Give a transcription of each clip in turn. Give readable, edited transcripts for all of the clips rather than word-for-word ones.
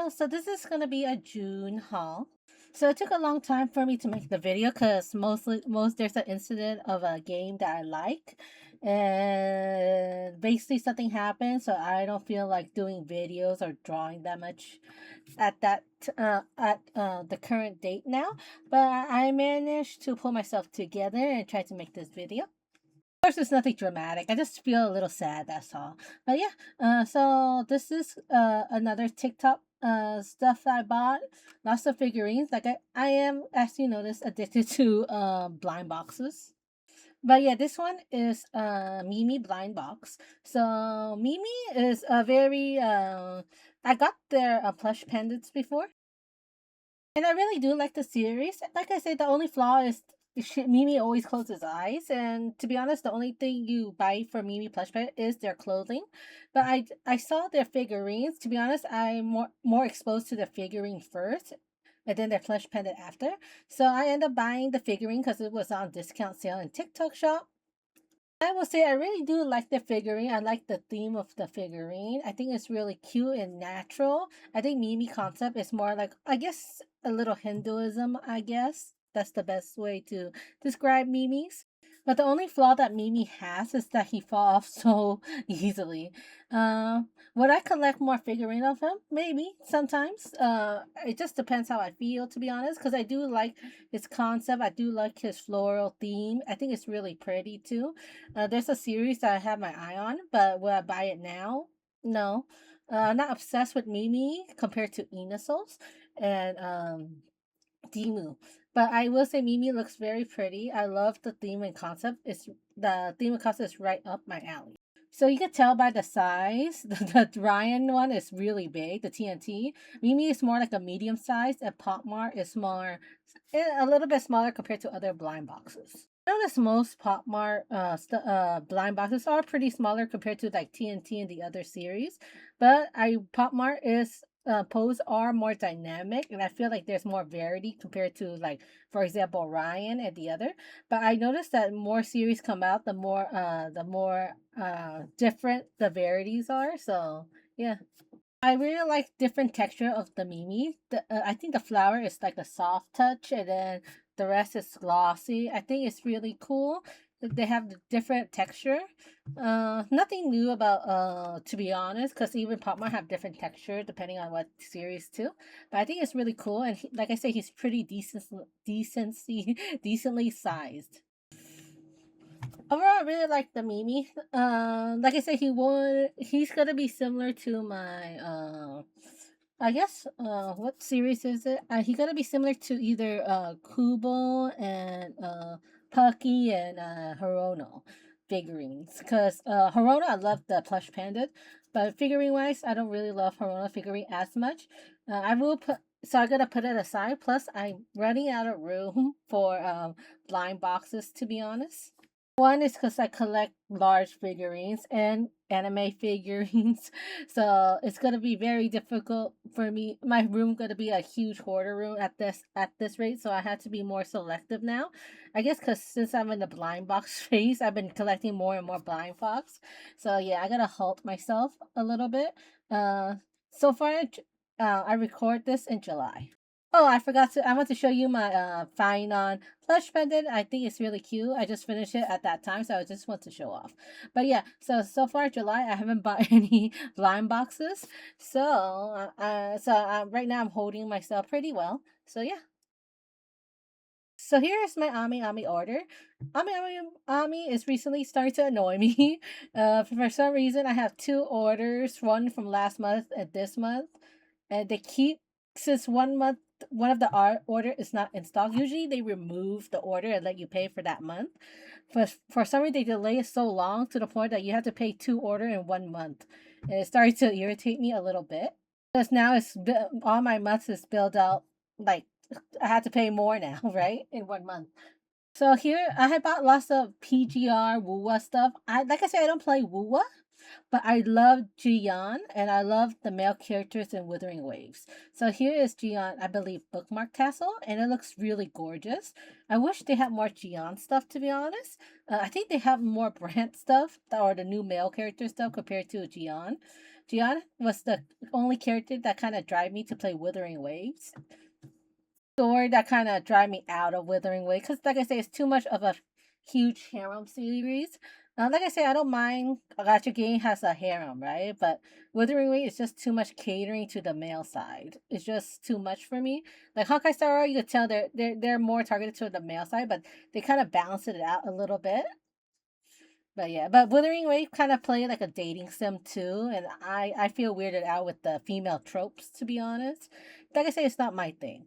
Hello, so this is gonna be a June haul. So it took a long time for me to make the video because most there's an incident of a game that I like, and basically something happened, so I don't feel like doing videos or drawing that much at the current date now. But I managed to pull myself together and try to make this video. Of course, it's nothing dramatic. I just feel a little sad, that's all. But yeah, so this is another TikTok stuff I bought. Lots of figurines. Like I am, as you notice, addicted to blind boxes. But yeah, this one is Mimi blind box. So Mimi is a very I got their plush pendants before. And I really do like the series. Like I said, the only flaw is Mimi always closes eyes. And to be honest, the only thing you buy for Mimi plush pet is their clothing. But I saw their figurines. To be honest, I'm more exposed to the figurine first, and then their plush pendant after. So I ended up buying the figurine because it was on discount sale in TikTok shop. I will say I really do like the figurine. I like the theme of the figurine. I think it's really cute and natural. I think Mimi concept is more like, I guess, a little Hinduism, I guess. That's the best way to describe Mimi's. But the only flaw that Mimi has is that he falls off so easily. Uh, would I collect more figurine of him? Maybe sometimes. It just depends how I feel, to be honest, because I do like his concept. I do like his floral theme. I think it's really pretty too. There's a series that I have my eye on, but will I buy it now? No. I'm not obsessed with Mimi compared to Inasos and Dimu. But I will say Mimi looks very pretty. I love the theme and concept. It's the theme and concept is right up my alley. So you can tell by the size. The Ryan one is really big, the TNT. Mimi is more like a medium size, and Pop Mart is more a little bit smaller compared to other blind boxes. I notice most Pop Mart blind boxes are pretty smaller compared to like TNT and the other series, but I Pop Mart is pose are more dynamic, and I feel like there's more variety compared to, like, for example, Ryan and the other. But I noticed that more series come out, the more different the varieties are. So yeah. I really like different texture of the Mimi. I think the flower is like a soft touch, and then the rest is glossy. I think it's really cool that they have the different texture. Nothing new about to be honest, because even Popmart have different texture depending on what series too. But I think it's really cool, and like I say, he's pretty decently sized. Overall, I really like the Mimi. Like I said, he's gonna be similar to my I guess what series is it? He's gonna be similar to either Kubo and Pucky and Hirono figurines. Cause Hirono, I love the plush panda, but figurine wise, I don't really love Hirono figurine as much. I will put. So I'm gonna put it aside. Plus, I'm running out of room for blind boxes, to be honest. One is because I collect large figurines and anime figurines, so it's gonna be very difficult for me. My room gonna be a huge hoarder room at this rate, so I had to be more selective now. I guess because since I'm in the blind box phase, I've been collecting more and more blind box. So yeah, I gotta halt myself a little bit. So far, I record this in July. Oh, I forgot to. I want to show you my fine on plush pendant. I think it's really cute. I just finished it at that time, so I just want to show off. But yeah, so far July, I haven't bought any blind boxes. So right now I'm holding myself pretty well. So yeah. So here is my Ami Ami order. Ami is recently starting to annoy me. For some reason, I have two orders, one from last month and this month, and they keep since one of the order is not in stock. Usually, they remove the order and let you pay for that month. But for some reason, they delay it so long to the point that you have to pay two order in 1 month, and it started to irritate me a little bit because now all my months is billed out like I had to pay more now, right? In 1 month. So here I had bought lots of PGR Wuwa stuff. Like I said, I don't play Wuwa, but I love Jian and I love the male characters in Wuthering Waves. So here is Jian, I believe, bookmark tassel, and it looks really gorgeous. I wish they had more Jian stuff, to be honest. I think they have more brand stuff or the new male character stuff compared to Jian. Jian was the only character that kind of drive me to play Wuthering Waves. Story that kind of drive me out of Wuthering Waves, because like I say, it's too much of a huge harem series. Like I say, I don't mind a gacha game has a harem, right? But Wuthering Waves is just too much catering to the male side. It's just too much for me. Like Honkai Star Rail, you could tell they're more targeted to the male side, but they kind of balance it out a little bit. But yeah, but Wuthering Waves kind of play like a dating sim too, and I feel weirded out with the female tropes, to be honest. Like I say, it's not my thing.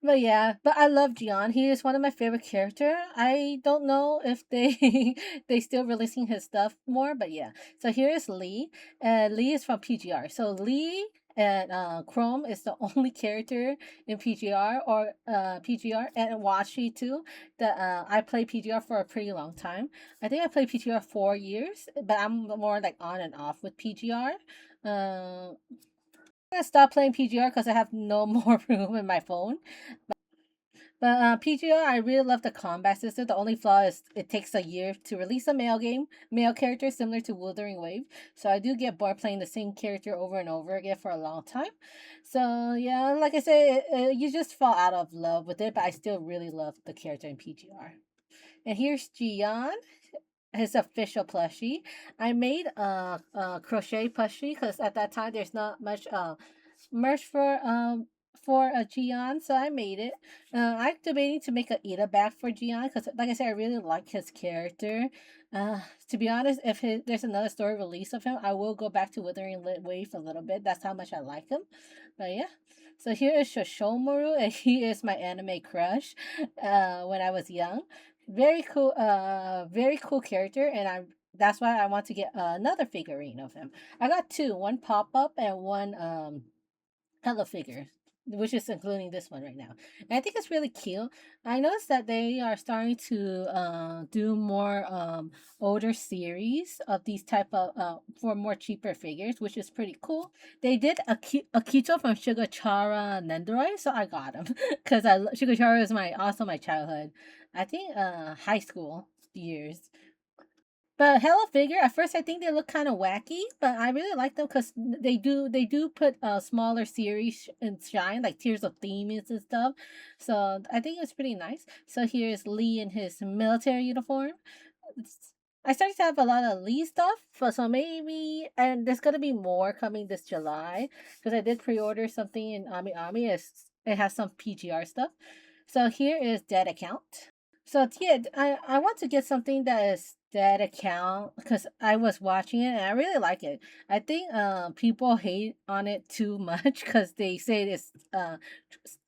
But yeah, but I love Jian. He is one of my favorite character. I don't know if they they still releasing his stuff more, but yeah. So here is Lee, and Lee is from PGR. So Lee and Chrome is the only character in PGR or PGR and Washi too. That I play PGR for a pretty long time. I think I played PGR 4 years, but I'm more like on and off with PGR. I stopped playing PGR because I have no more room in my phone. But PGR, I really love the combat system. The only flaw is it takes a year to release a male character similar to Wuthering Wave. So I do get bored playing the same character over and over again for a long time. So yeah, like I say, you just fall out of love with it. But I still really love the character in PGR. And here's Jian, his official plushie. I made a crochet plushie because at that time there's not much merch for a Gion, so I made it. I'm debating to make a Ida bag for Gion because, like I said, I really like his character. To be honest, if there's another story release of him, I will go back to Withering Lit Wave a little bit. That's how much I like him. But yeah. So here is Shoshomaru, and he is my anime crush. When I was young, very cool character, and that's why I want to get another figurine of him. I got two, one pop up and one Hello Figure, which is including this one right now. And I think it's really cute. I noticed that they are starting to do more older series of these type of for more cheaper figures, which is pretty cool. They did Akito from Shigachara Nendoroid, so I got him because Shigachara is also my childhood. I think high school years. But Hello Figure, at first I think they look kind of wacky, but I really like them because they do put smaller series and shine like Tears of Themis and stuff. So I think it's pretty nice. So here's Lee in his military uniform. I started to have a lot of Lee stuff, so maybe and there's gonna be more coming this July because I did pre-order something in Ami Ami. It has some PGR stuff. So here is Dead Account. So yeah, I want to get something that is that account because I was watching it and I really like it. I think people hate on it too much because they say it's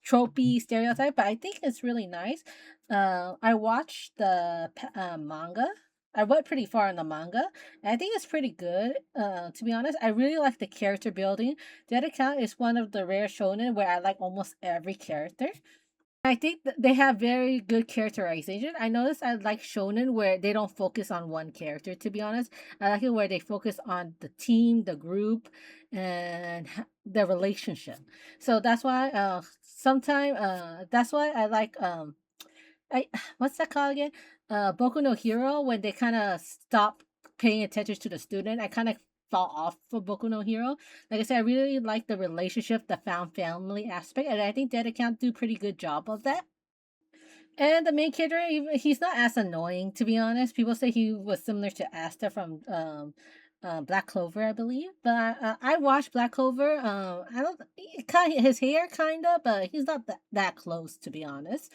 tropey stereotype, but I think it's really nice. I watched the manga. I went pretty far in the manga. And I think it's pretty good. To be honest, I really like the character building. That account is one of the rare shonen where I like almost every character. I think they have very good characterization. I noticed I like shonen where they don't focus on one character. To be honest, I like it where they focus on the team, the group, and the relationship. So that's why sometimes that's why I like I what's that called again? Boku no Hero when they kind of stop paying attention to the student. I kind of fall off for Boku no Hero. Like I said, I really like the relationship, the found family aspect, and I think that account do pretty good job of that. And the main character, he's not as annoying to be honest. People say he was similar to Asta from Black Clover, I believe. But I watched Black Clover. I don't kind his hair kind of, but he's not that close to be honest.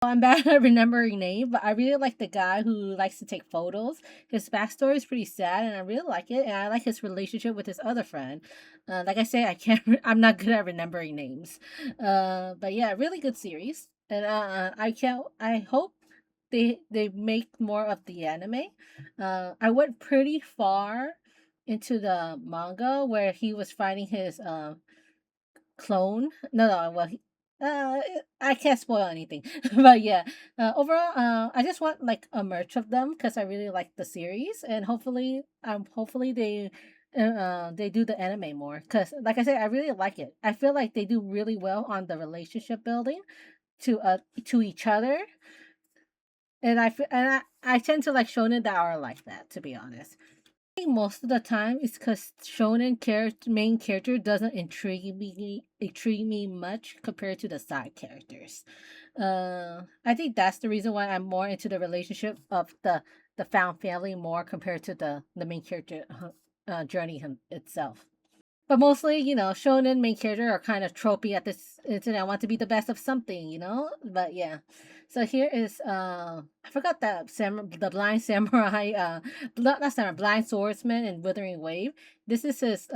I'm bad at remembering name, but I really like the guy who likes to take photos. His backstory is pretty sad, and I really like it. And I like his relationship with his other friend. Like I say, I can't. I'm not good at remembering names. But yeah, really good series, and I can't. I hope they make more of the anime. I went pretty far into the manga where he was fighting his clone. No, well, uh, I can't spoil anything, but yeah. Overall, I just want like a merch of them because I really like the series, and hopefully they do the anime more because, like I said, I really like it. I feel like they do really well on the relationship building to each other, and I tend to like shonen that are like that, to be honest. think most of the time it's because shonen main character doesn't intrigue me much compared to the side characters. I think that's the reason why I'm more into the relationship of the found family more compared to the main character journey itself. But mostly, shonen main character are kind of tropey at this internet. I want to be the best of something, But yeah. So here is I forgot the blind samurai not samurai, blind swordsman and withering wave. This is his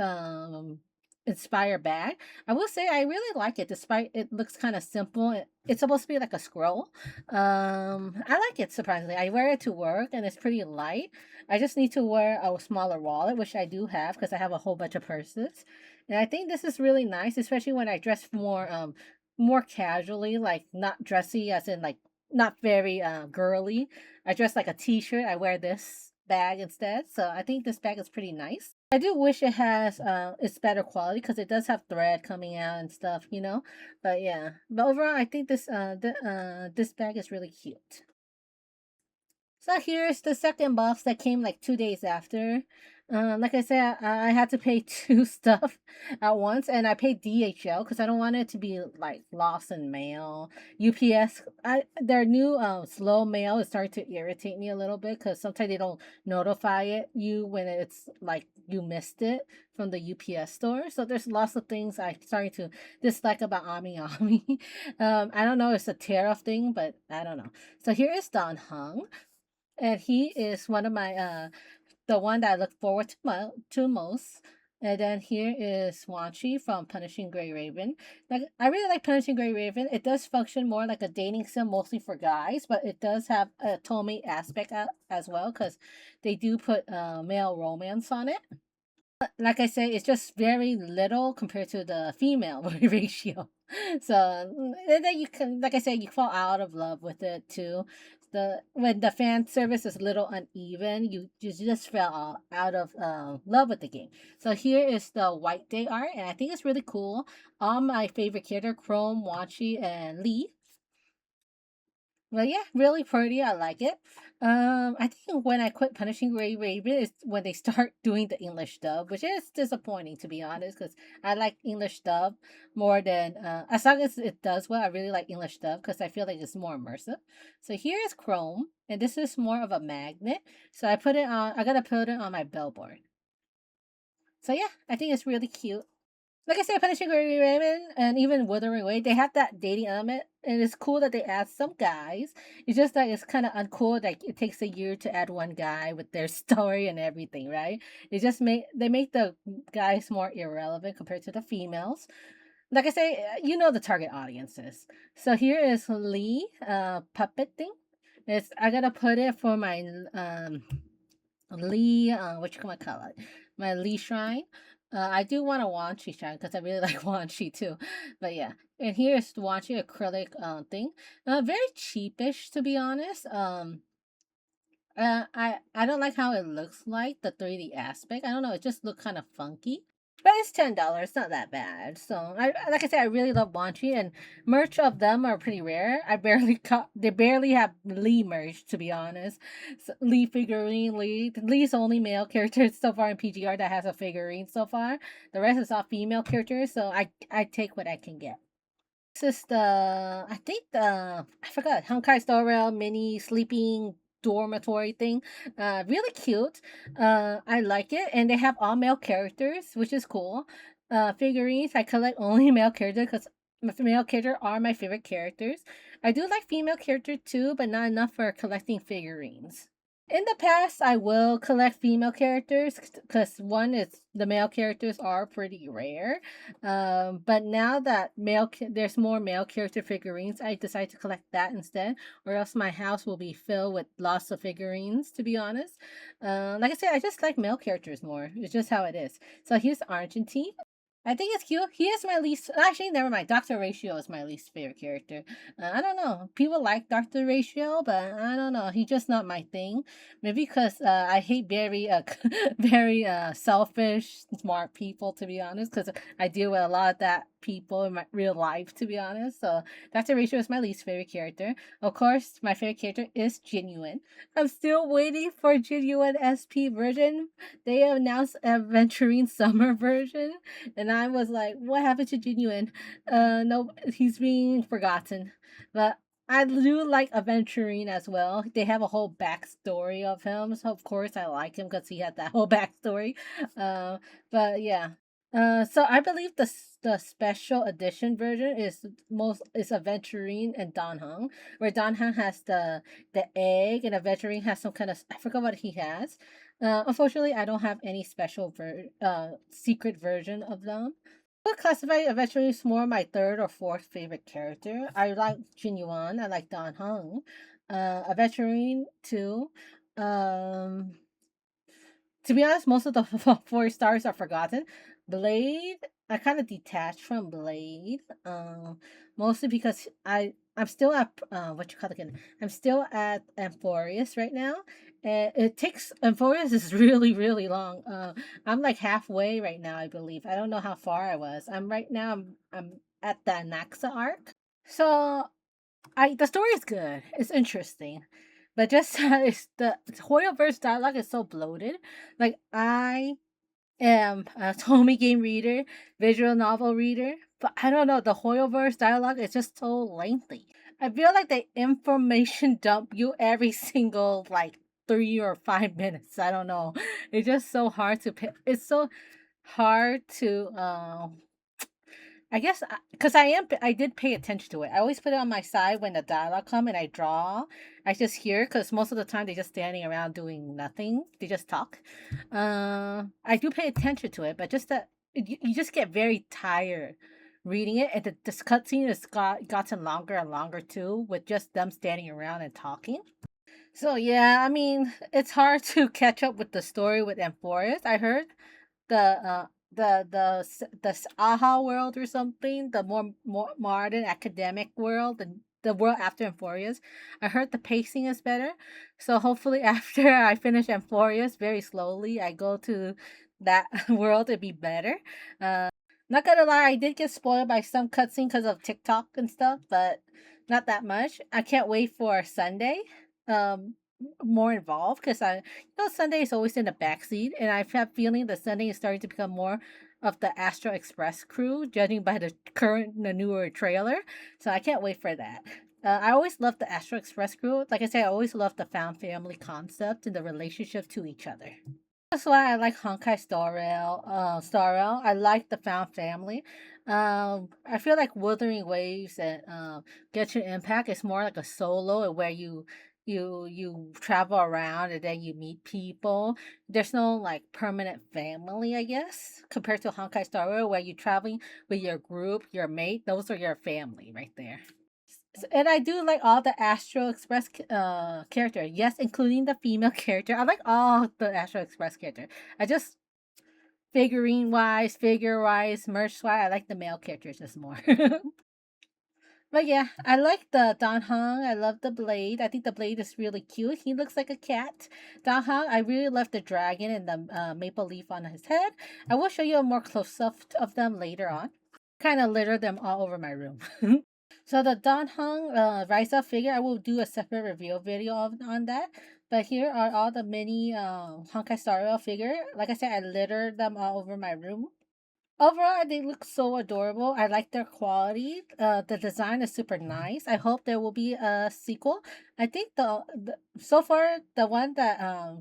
inspired bag. I will say I really like it despite it looks kind of simple. It's supposed to be like a scroll. I like it surprisingly. I wear it to work and it's pretty light. I just need to wear a smaller wallet, which I do have because I have a whole bunch of purses. And I think this is really nice, especially when I dress more casually, like not dressy as in like not very girly. I dress like a t-shirt. I wear this bag instead. So I think this bag is pretty nice. I do wish it has it's better quality because it does have thread coming out and stuff. But yeah. But overall I think this bag is really cute. So here's the second box that came like 2 days after. Like I said, I had to pay two stuff at once, and I paid DHL because I don't want it to be like lost in mail. UPS, their new slow mail is starting to irritate me a little bit because sometimes they don't notify you when it's like you missed it from the UPS store. So there's lots of things I starting to dislike about Ami Ami. I don't know if it's a tariff thing, but I don't know. So here is Don Hung, and he is one of my the one that I look forward to most. And then here is Wanchi from Punishing Gray Raven. Like I really like Punishing Gray Raven. It does function more like a dating sim, mostly for guys, but it does have a Tomei aspect as well because they do put male romance on it. Like I say, it's just very little compared to the female ratio. So and then you can, like I said, you fall out of love with it too. When the fan service is a little uneven, you just fell out of love with the game. So here is the White Day art, and I think it's really cool. All my favorite character, Chrome, Wachi, and Lee. Well, yeah, really pretty. I like it. I think when I quit Punishing Gray Raven is when they start doing the English dub, which is disappointing to be honest, because I like English dub more than as long as it does well. I really like English dub because I feel like it's more immersive. So here is Chrome, and this is more of a magnet. So I put it on. I gotta put it on my billboard. So yeah, I think it's really cute. Like I said, Punishing Gray Raven and even Wuthering Way, they have that dating element, and it's cool that they add some guys. It's just that it's kind of uncool. Like it takes a year to add one guy with their story and everything, right? They make the guys more irrelevant compared to the females. Like I say, you know the target audiences. So here is Lee, puppet thing. It's I gotta put it for my Lee, what you gonna call it? My Lee shrine. I do want a Wanchi shrine because I really like Wanchi too. But yeah, and here's the Wanchi acrylic thing. Very cheapish to be honest. I don't like how it looks like the 3D aspect. I don't know. It just looked kind of funky. But it's $10. Not that bad. So like I said, I really love Wanchi, and merch of them are pretty rare. They barely have Lee merch to be honest. So, Lee figurine, Lee's only male character so far in PGR that has a figurine so far. The rest is all female characters. So I take what I can get. This is I think I forgot, Honkai Star Rail mini sleeping dormitory thing. Really cute. I like it, and they have all male characters, which is cool. Figurines, I collect only male characters because male character are my favorite characters. I do like female character too, but not enough for collecting figurines. In the past, I will collect female characters because one is the male characters are pretty rare. But now that there's more male character figurines, I decide to collect that instead, or else my house will be filled with lots of figurines. To be honest, like I said, I just like male characters more. It's just how it is. So here's Argentine. I think it's cute. He is my least. Actually, never mind. Dr. Ratio is my least favorite character. I don't know. People like Dr. Ratio, but I don't know. He's just not my thing. Maybe because I hate very, very selfish, smart people. To be honest, because I deal with a lot of that people in my real life, to be honest. So Dr. Rachel is my least favorite character. Of course, my favorite character is Genuine. I'm still waiting for Genuine SP version. They announced a Venturine Summer version, and I was like, what happened to Genuine? No, he's being forgotten. But I do like Aventurine as well. They have a whole backstory of him, so of course I like him because he had that whole backstory. Uh, but yeah. So I believe the special edition version is Aventurine and Dan Heng, where Dan Heng has the egg and Aventurine has some kind of, I forgot what he has. Unfortunately, I don't have any secret version of them. I would classify Aventurine as more my third or fourth favorite character. I like Jin Yuan. I like Dan Heng. Aventurine too. Um, to be honest, most of the 4 stars are forgotten. Blade, I kind of detached from Blade. Mostly because I'm still at what you call it again. I'm still at Amphorius right now, and it takes Amphorius is really long. I'm like halfway right now, I believe. I don't know how far I was. I'm right now. I'm at the Anaxa arc. So the story is good. It's interesting, but just it's the Hoyoverse dialogue is so bloated. Like I am a Tomy game reader, visual novel reader, but I don't know. The Hoyoverse dialogue is just so lengthy. I feel like they information dump you every single like 3 or 5 minutes. I don't know. It's just so hard to pick. It's so hard to I guess because I did pay attention to it. I always put it on my side when the dialogue come and I draw. I just hear because most of the time they're just standing around doing nothing. They just talk. I do pay attention to it, but just that you just get very tired reading it, and the cutscene has gotten longer and longer too, with just them standing around and talking. So yeah, I mean it's hard to catch up with the story with Amphorius. I heard the the AHA world or something, the more modern academic world, the world after Amphorius. I heard the pacing is better, so hopefully after I finish Amphorius, very slowly I go to that world, it'd be better. Not gonna lie, I did get spoiled by some cutscene because of TikTok and stuff, but not that much. I can't wait for Sunday. Um, more involved because Sunday is always in the backseat, and I've had feeling that Sunday is starting to become more of the Astro Express crew, judging by the newer trailer. So I can't wait for that. I always loved the Astro Express crew. Like I said, I always loved the found family concept and the relationship to each other. That's why I like Honkai Star Rail. Star Rail. I like the found family. I feel like Wuthering Waves and Get Your Impact is more like a solo where you travel around and then you meet people. There's no like permanent family, I guess, compared to Honkai Star Rail where you're traveling with your group, your mate. Those are your family right there. And I do like all the Astro Express character. Yes, including the female character. I like all the Astro Express character. I just figure wise, merch wise, I like the male characters just more. But yeah, I like the Dan Heng. I love the blade. I think the blade is really cute. He looks like a cat. Dan Heng, I really love the dragon and the maple leaf on his head. I will show you a more close up of them later on. Kind of litter them all over my room. So the Dan Heng Rise Up figure, I will do a separate review video on that. But here are all the mini Honkai Star Rail figure. Like I said, I littered them all over my room. Overall, they look so adorable. I like their quality. The design is super nice. I hope there will be a sequel. I think the so far the one that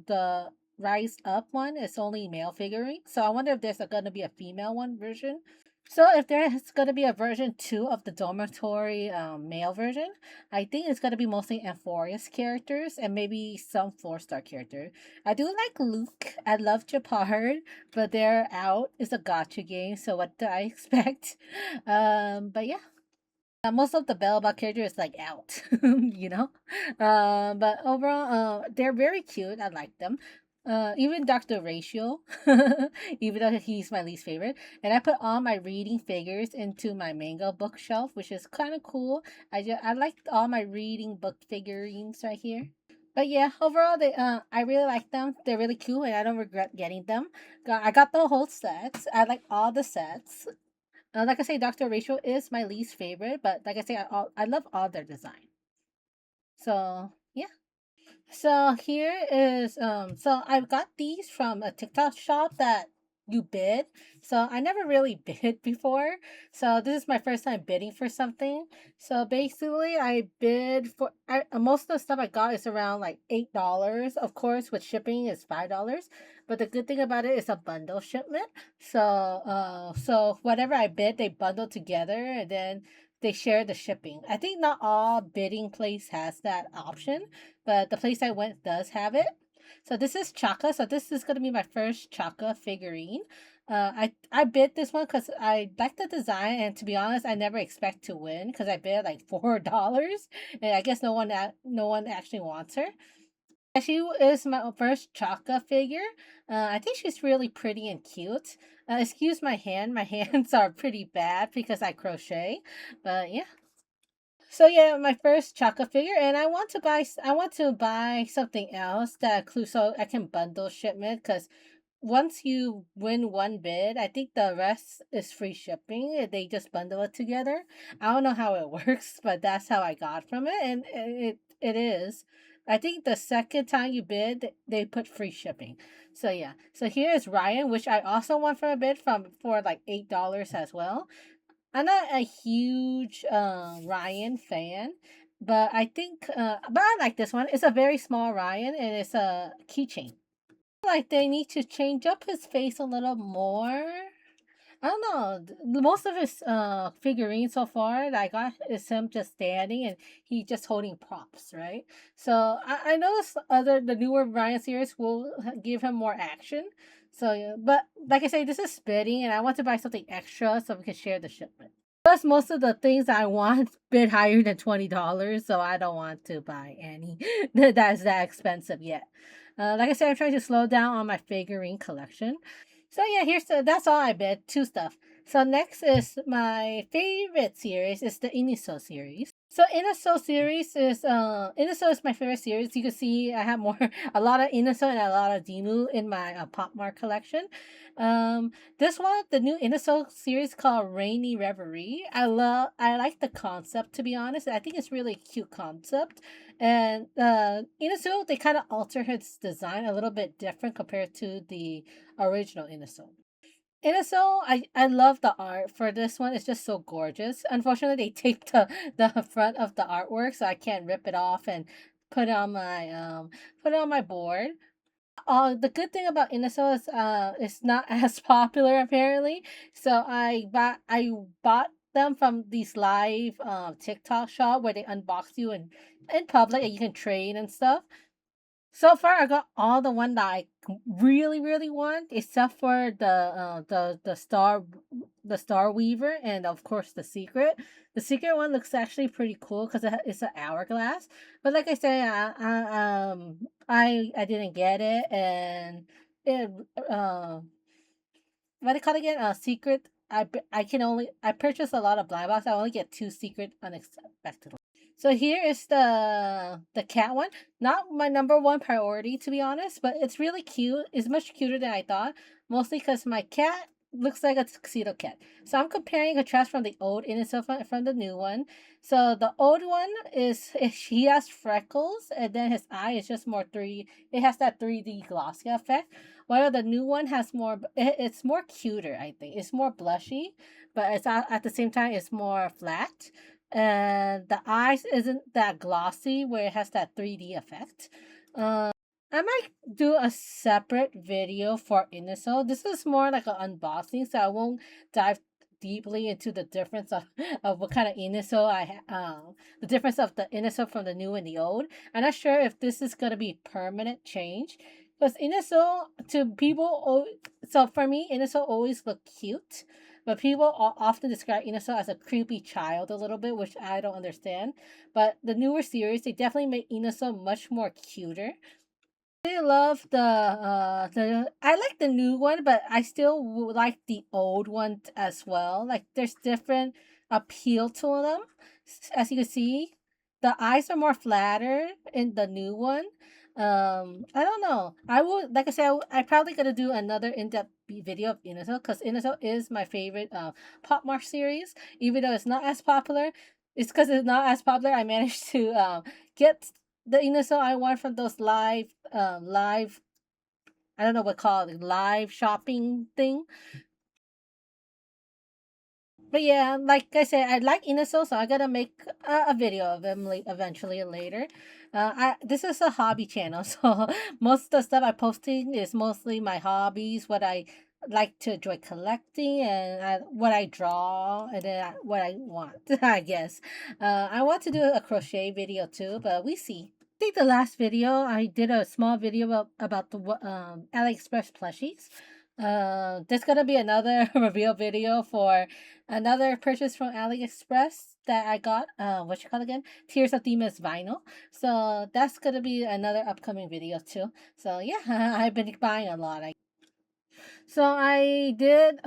the Rise Up one is only male figurine. So I wonder if there's gonna be a female one version. So if there is going to be a version 2 of the dormitory male version, I think it's going to be mostly Amphorius characters and maybe some 4-star character. I do like Luke. I love Japard, but they're out. It's a gotcha game, so what do I expect? But yeah. Most of the Bellbot character is like out, you know. But overall, they're very cute. I like them. Even Dr. Ratio, even though he's my least favorite. And I put all my reading figures into my manga bookshelf, which is kind of cool. I like all my reading book figurines right here. But yeah, overall, I really like them. They're really cool, and I don't regret getting them. I got the whole set. I like all the sets. Like I say, Dr. Rachel is my least favorite, but like I say, I love all their design. So yeah. So here is so I've got these from a TikTok shop that you bid. So I never really bid before. So this is my first time bidding for something. So basically I bid for most of the stuff I got is around like $8. Of course, with shipping is $5. But the good thing about it is a bundle shipment. So whatever I bid, they bundle together and then they share the shipping. I think not all bidding place has that option, but the place I went does have it. So this is Chaka. So this is gonna be my first Chaka figurine. I bid this one because I like the design, and to be honest, I never expect to win because I bid like $4, and I guess no one actually wants her. She is my first Chaka figure. I think she's really pretty and cute. Excuse my hand. My hands are pretty bad because I crochet, but yeah. So yeah, my first Chaka figure, and I want to buy something else that includes so I can bundle shipment because once you win one bid, I think the rest is free shipping. They just bundle it together. I don't know how it works, but that's how I got from it, and it is. I think the second time you bid, they put free shipping. So yeah. So here is Ryan, which I also won from a bid from for like $8 as well. I'm not a huge Ryan fan, but I like this one. It's a very small Ryan and it's a keychain. Like they need to change up his face a little more. I don't know. Most of his figurines so far that I got is him just standing and he just holding props, right? So I noticed the newer Ryan series will give him more action. So yeah, but like I say, this is bidding and I want to buy something extra so we can share the shipment. Plus, most of the things I want bid higher than $20, so I don't want to buy any that's that expensive yet. Like I said, I'm trying to slow down on my figurine collection. So yeah, that's all I bid, two stuff. So next is my favorite series is the Iniso series. So Iniso series is my favorite series. You can see I have more a lot of Iniso and a lot of Dimu in my Pop Mart collection. This one, the new Iniso series called Rainy Reverie. I like the concept, to be honest. I think it's really cute concept. And Iniso, they kind of alter his design a little bit different compared to the original Iniso. Iniso, I love the art for this one. It's just so gorgeous. Unfortunately, they taped the front of the artwork, so I can't rip it off and put it on my put it on my board. The good thing about Iniso is it's not as popular apparently. So I bought them from these live TikTok shop where they unbox you in public and you can trade and stuff. So far, I got all the one that I really want, except for the Star Weaver, and of course the Secret. The Secret one looks actually pretty cool because it's an hourglass. But like I say, I didn't get it, and it what do you call it again? Secret. I purchased a lot of blind box. I only get two secret unexpectedly. So here is the cat one. Not my number one priority to be honest, but it's really cute. It's much cuter than I thought. Mostly because my cat looks like a tuxedo cat. So I'm comparing contrast from the old Innocent from the new one. So the old one he has freckles and then his eye is just more three. It has that 3D glossy effect. While the new one has more. It's more cuter. I think it's more blushy, but it's at the same time it's more flat and the eyes isn't that glossy where it has that 3D effect. I might do a separate video for Iniso. This is more like an unboxing, so I won't dive deeply into the difference of what kind of Iniso the difference of the Iniso from the new and the old. I'm not sure if this is gonna be permanent change. Because Iniso to people, so for me, Iniso always look cute. But people often describe Iniso as a creepy child a little bit, which I don't understand. But the newer series, they definitely make Iniso much more cuter. I love the I like the new one, but I still like the old one as well. Like there's different appeal to them. As you can see, the eyes are more flatter in the new one. I don't know. I would, like I said, I probably gonna do another in-depth video of Inazo, because Inazo is my favorite Pop Mart series. Even though it's not as popular, it's because it's not as popular. I managed to get the Inazo I want from those live, I don't know what called it, live shopping thing. But yeah, like I said, I like Inaso, so I gotta make a video of him eventually later. This is a hobby channel, so most of the stuff I'm posting is mostly my hobbies, what I like to enjoy collecting, and what I draw, and then what I want, I guess. I want to do a crochet video too, but we see. I think the last video I did a small video about the AliExpress plushies. There's gonna be another reveal video for another purchase from AliExpress that I got. What you call it again? Tears of Demons vinyl. So that's gonna be another upcoming video too. So yeah, I've been buying a lot. So I did.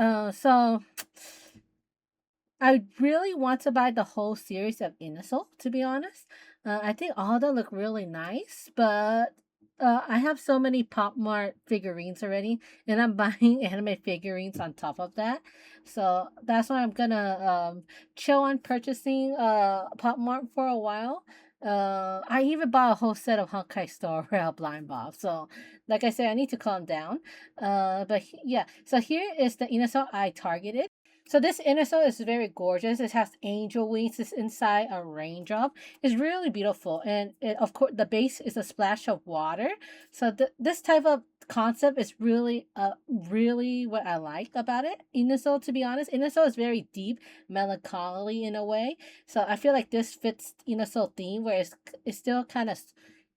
I really want to buy the whole series of Inasol, to be honest. I think all of them look really nice, but I have so many Pop Mart figurines already, and I'm buying anime figurines on top of that. So that's why I'm gonna chill on purchasing Pop Mart for a while. I even bought a whole set of Honkai Star Rail Blind Bob. So, like I said, I need to calm down. Yeah. So here is the Inasol I targeted. So this Innerso is very gorgeous. It has angel wings. It's inside a raindrop. It's really beautiful, and of course the base is a splash of water. So this type of concept is really what I like about it. Innerso, to be honest, Innerso is very deep, melancholy in a way. So I feel like this fits Innerso theme, where it's still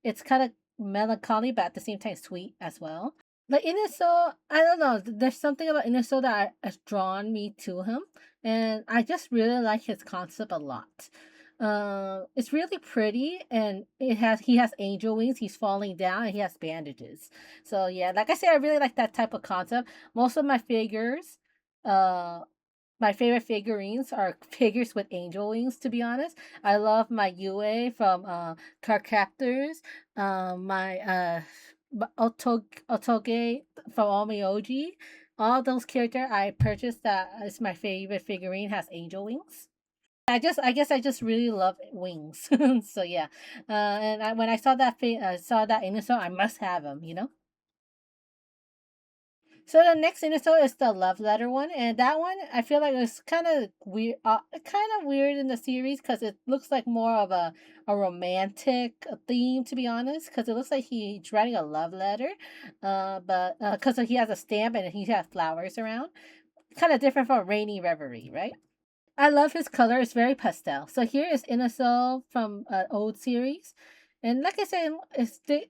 it's kind of melancholy, but at the same time sweet as well. Like Inaso, I don't know. There's something about Inaso that has drawn me to him, and I just really like his concept a lot. It's really pretty, and he has angel wings. He's falling down, and he has bandages. So yeah, like I said, I really like that type of concept. Most of my figures, uh, my favorite figurines are figures with angel wings. To be honest, I love my Yue from Cardcaptors. My Otoge from Omioji. All those characters I purchased that is my favorite figurine has angel wings. I guess I just really love wings. So yeah, when I saw saw that Inusou, I must have them. You know. So the next Inusou is the love letter one, and that one I feel like it's kind of weird in the series because it looks like more of a romantic theme, to be honest. Because it looks like he's writing a love letter, but because he has a stamp and he has flowers around, kind of different from Rainy Reverie, right? I love his color. It's very pastel. So here is Inasol from old series. And like I said,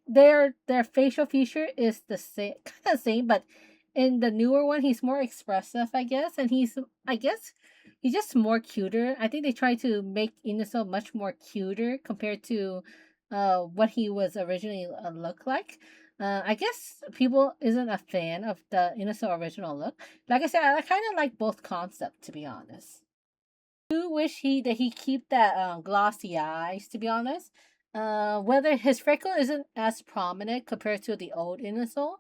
their facial feature is the same, kind of same, but in the newer one, he's more expressive, I guess, and I guess, he's just more cuter. I think they try to make Inasol much more cuter compared to, what he was originally look like. I guess people isn't a fan of the Inasol original look. Like I said, I kind of like both concepts, to be honest. Do wish he keep that glossy eyes, to be honest. Whether his freckle isn't as prominent compared to the old Inasol.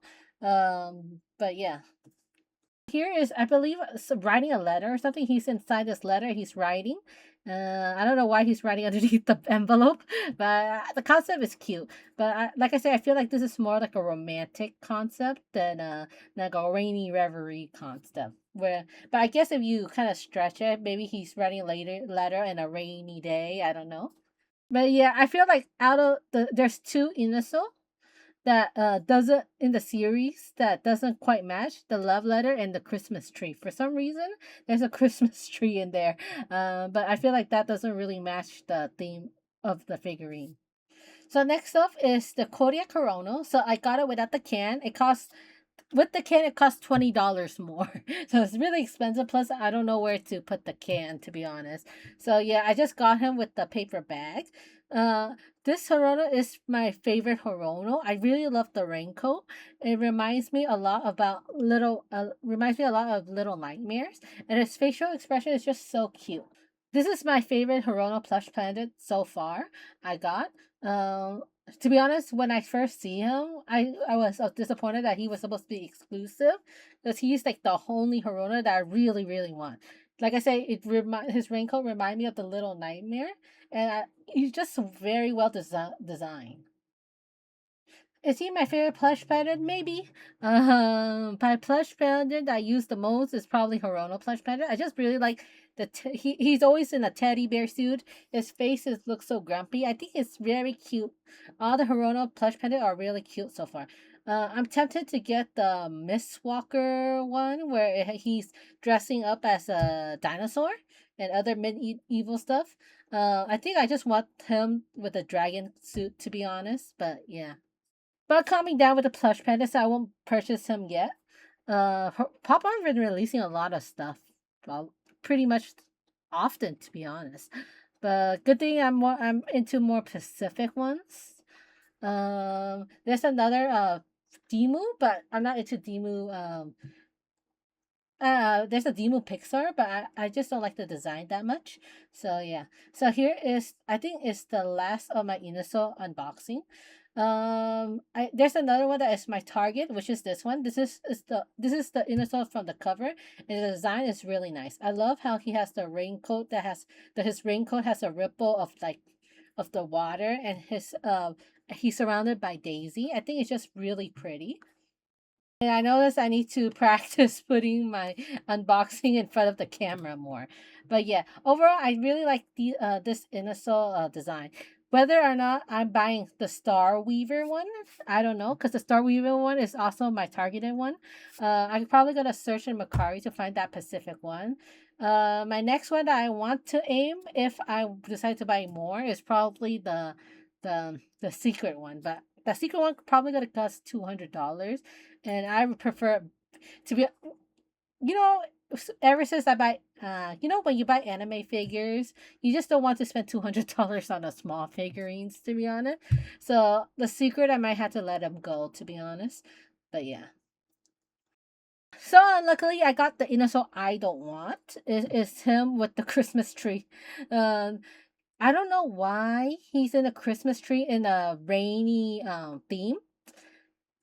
But yeah. Here is, I believe, writing a letter or something. He's inside this letter. He's writing. I don't know why he's writing underneath the envelope, but the concept is cute. But like I said, I feel like this is more like a romantic concept than like a rainy reverie concept. But I guess if you kind of stretch it, maybe he's writing a letter in a rainy day. I don't know. But yeah, I feel like out of there's two Inaso that doesn't in the series that doesn't quite match the love letter and the Christmas tree. For some reason, there's a Christmas tree in there, but I feel like that doesn't really match the theme of the figurine. So next up is the Korea Corono. So I got it without the can. It costs With the can it costs $20 more. So it's really expensive. Plus I don't know where to put the can, to be honest. So yeah, I just got him with the paper bag. Uh this Horono is my favorite Horono. I really love the raincoat. It reminds me a lot of Little Nightmares, and his facial expression is just so cute. This is my favorite Hirono plush pendant so far. I got. Um, to be honest, when I first see him, I was disappointed that he was supposed to be exclusive because he's like the only Hirono that I really want. Like I say, his raincoat remind me of the Little Nightmare, and he's just very well designed. Is he my favorite plush pendant? Maybe. My plush pendant I use the most is probably Hirono plush pendant. I just really like he's always in a teddy bear suit. His face looks so grumpy. I think it's very cute. All the Hirono plush pendant are really cute so far. I'm tempted to get the Mistwalker one where he's dressing up as a dinosaur and other medieval stuff. I think I just want him with a dragon suit to be honest, but yeah. But coming down with the plush panda, so I won't purchase him yet. Pop Art's been releasing a lot of stuff, well, pretty much often to be honest. But good thing I'm into more Pacific ones. There's another Demu, but I'm not into Demu. There's a Demu Pixar, but I just don't like the design that much. So yeah. So here is I think it's the last of my Inaso unboxing. There's another one that is my target, which is this one. This is the Inaso from the cover, and the design is really nice. I love how he has the raincoat his raincoat has a ripple of like of the water, and he's surrounded by Daisy. I think it's just really pretty. And I noticed I need to practice putting my unboxing in front of the camera more. But yeah, overall, I really like this Inasol design. Whether or not I'm buying the Star Weaver one, I don't know, because the Star Weaver one is also my targeted one. I'm probably gonna search in Mercari to find that Pacific one. My next one that I want to aim, if I decide to buy more, is probably the secret one. But the secret one probably gonna cost $200, and I would prefer to be, you know, ever since I buy, when you buy anime figures, you just don't want to spend $200 on a small figurines, to be honest. So the secret, I might have to let him go, to be honest. But yeah. So luckily, I got the Inaso I don't want. Is him with the Christmas tree. Um, I don't know why he's in a Christmas tree in a rainy theme.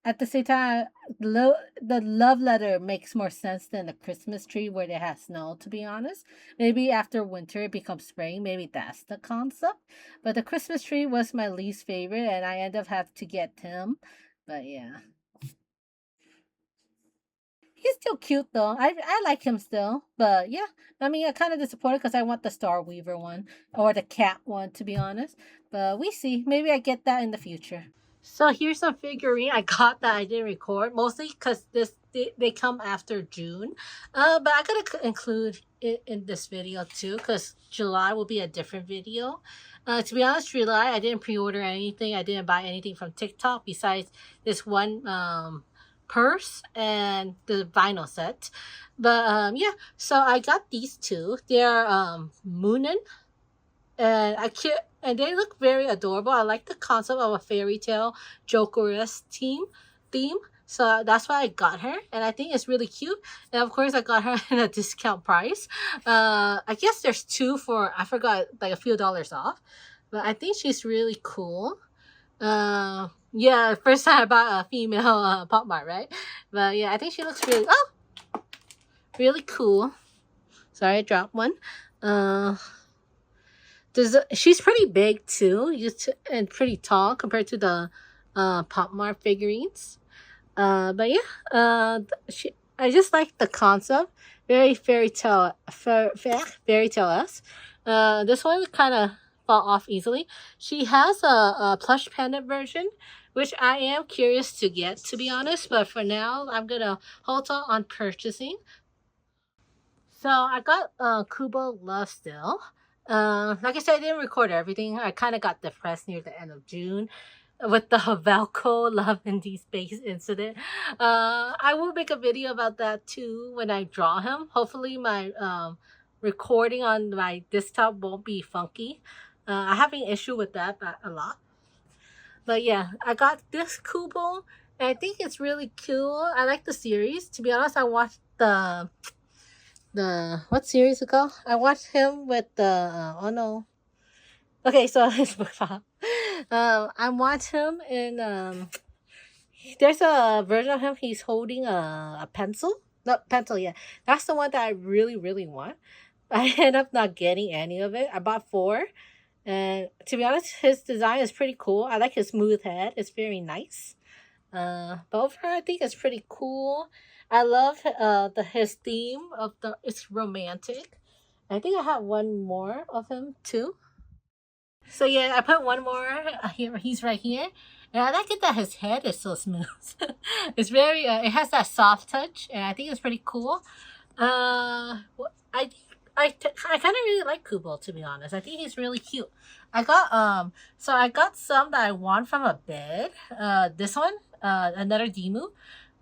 At the same time, the love letter makes more sense than the Christmas tree where they have snow, to be honest. Maybe after winter it becomes spring. Maybe that's the concept. But the Christmas tree was my least favorite, and I end up having to get him. But yeah. He's still cute though. I like him still. But yeah. I mean, I'm kind of disappointed because I want the Star Weaver one or the cat one, to be honest. But we see. Maybe I get that in the future. So here's a figurine I got that I didn't record, mostly because they come after June. But I gotta include it in this video too, because July will be a different video. To be honest, July I didn't pre-order anything. I didn't buy anything from TikTok besides this one purse and the vinyl set. But yeah, so I got these two. They're Moonin, and they look very adorable. I like the concept of a fairy tale Jokeress theme. So that's why I got her, and I think it's really cute. And of course, I got her at a discount price. I guess there's two for I forgot like a few dollars off, but I think she's really cool. Yeah, first time I bought a female Pop Mart, right? But yeah, I think she looks really cool. Sorry, I dropped one. Uh, she's pretty big too, and pretty tall compared to the Pop Mart figurines. But yeah, I just like the concept. Very fairy tale esque. This one kind of fall off easily. She has a plush pendant version, which I am curious to get, to be honest. But for now, I'm gonna hold on purchasing. So I got Kubo Love Still. Like I said, I didn't record everything. I kind of got depressed near the end of June with the Velcro Love in Deep Space incident. I will make a video about that too when I draw him. Hopefully my recording on my desktop won't be funky. I have an issue with that a lot. But yeah, I got this Kubo, and I think it's really cool. I like the series. To be honest, I watched the what series ago? I watched him with the oh no. Okay, so his book pop. I watched him in there's a version of him. He's holding a pencil. Not pencil, yeah. That's the one that I really really want. I ended up not getting any of it. I bought four, and to be honest, his design is pretty cool. I like his smooth head. It's very nice. But overall, I think it's pretty cool. I love his theme of the it's romantic. I think I have one more of him too. So yeah, I put one more here. He's right here, and I like it that his head is so smooth. It's very. It has that soft touch, and I think it's pretty cool. I I kind of really like Kubo, to be honest. I think he's really cute. I got so I got some that I want from a bed. This one, another Demu.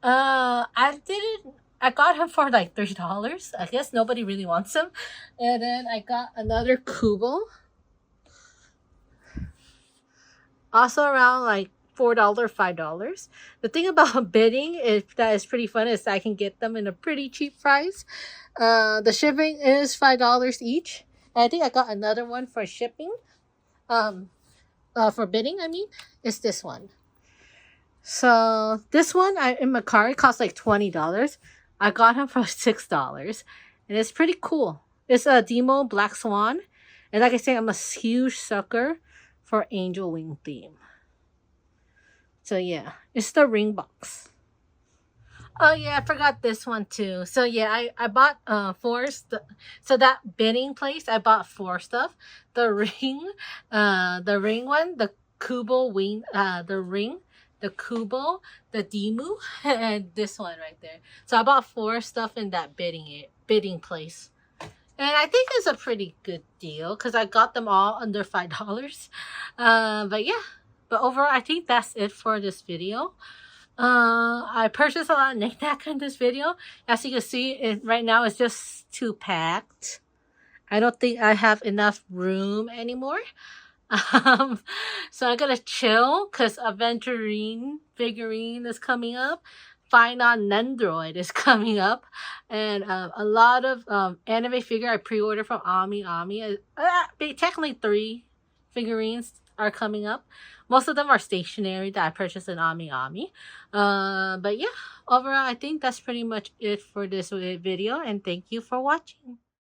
I didn't. I got him for like $3. I guess nobody really wants him. And then I got another Kubo, also around like $4, $5. The thing about bidding is that is pretty fun is I can get them in a pretty cheap price. The shipping is $5 each. And I think I got another one for shipping. For bidding, I mean, is this one. So this one I in my car it costs like $20. I got him for $6, and it's pretty cool. It's a Demo Black Swan, and like I say, I'm a huge sucker for Angel Wing theme. So yeah, it's the ring box. Oh yeah, I forgot this one too. So yeah, I bought so that bidding place I bought four stuff. The ring one, the Kubo wing, the ring, the Kubo, the Demu, and this one right there. So I bought four stuff in that bidding place. And I think it's a pretty good deal because I got them all under $5. But yeah, but overall, I think that's it for this video. I purchased a lot of knickknack in this video. As you can see, right now it's just too packed. I don't think I have enough room anymore. So I'm gonna chill because Aventurine figurine is coming up. Finon Nendroid is coming up, and a lot of anime figure I pre-ordered from Ami. Technically 3 figurines are coming up. Most of them are stationary that I purchased in Ami. But yeah, overall I think that's pretty much it for this video, and thank you for watching.